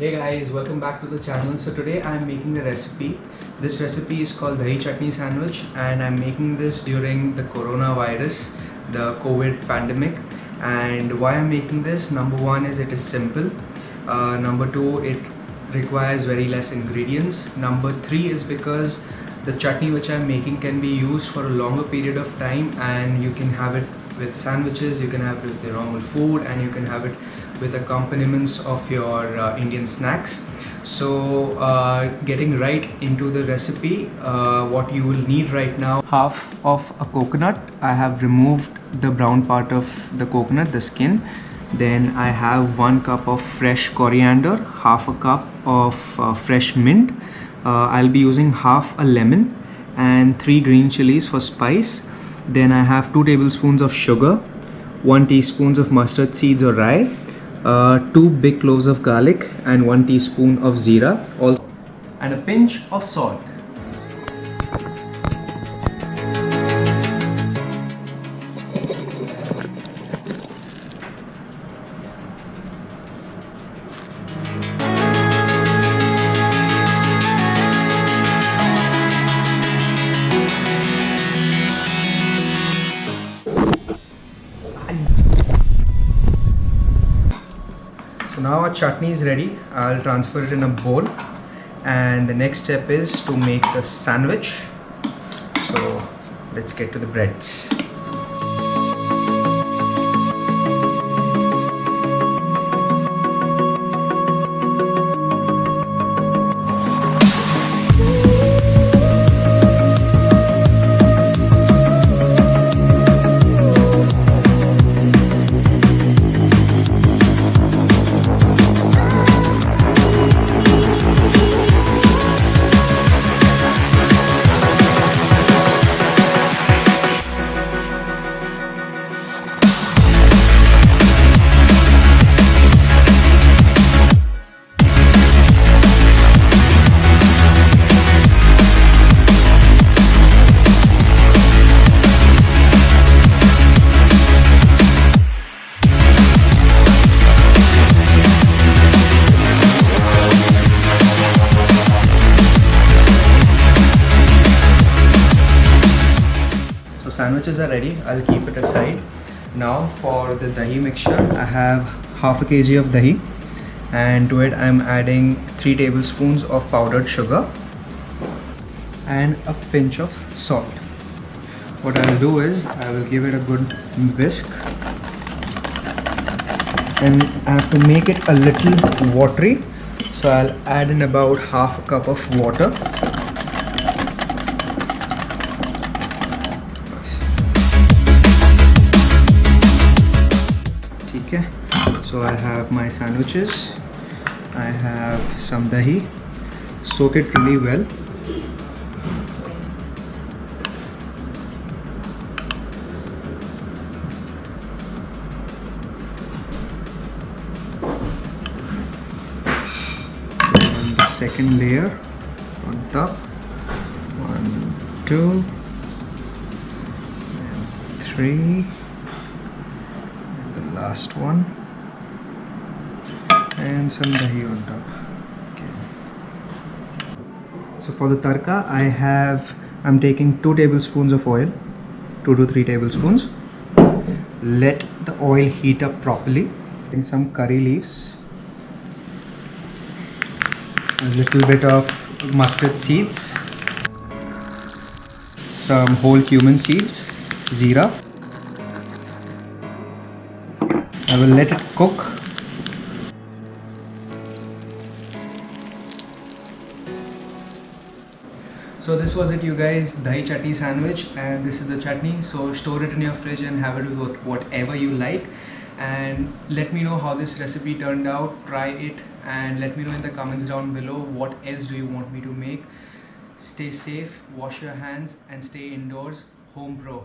Hey guys, welcome back to the channel. So today I'm making a recipe. This recipe is called Dahi Chutney Sandwich and I'm making this during the coronavirus, the COVID pandemic. And why I'm making this, number one is it is simple. Number two, it requires very less ingredients. Number three is because the chutney which I'm making can be used for a longer period of time, and you can have it with sandwiches, you can have it with your normal food, and you can have it with accompaniments of your Indian snacks. So getting right into the recipe, what you will need right now: half of a coconut. I have removed the brown part of the coconut, the skin. Then I have 1 cup of fresh coriander, half a cup of fresh mint. I'll be using half a lemon and 3 green chilies for spice. Then I have 2 tablespoons of sugar, 1 teaspoon of mustard seeds or rye, 2 big cloves of garlic, and 1 teaspoon of jeera, and a pinch of salt. So now our chutney is ready. I'll transfer it in a bowl, and the next step is to make the sandwich. So let's get to the breads. Sandwiches are ready. I'll keep it aside. Now for the dahi mixture, I have half a kg of dahi, and to it I'm adding 3 tablespoons of powdered sugar and a pinch of salt. What I'll do is I will give it a good whisk, and I have to make it a little watery, so I'll add in about half a cup of water. Okay, so I have my sandwiches, I have some dahi. Soak it really well. And the second layer on top. 1, 2, and 3. Last one, and some dahi on top. Okay. So for the tarka, I'm taking 2 tablespoons of oil, 2 to 3 tablespoons. Let the oil heat up properly. Adding some curry leaves, a little bit of mustard seeds, some whole cumin seeds, jeera. I will let it cook. So this was it, you guys, dahi chutney sandwich, and this is the chutney. So store it in your fridge and have it with whatever you like, and let me know how this recipe turned out. Try it and let me know in the comments down below what else do you want me to make. Stay safe, wash your hands, and stay indoors. Home Pro.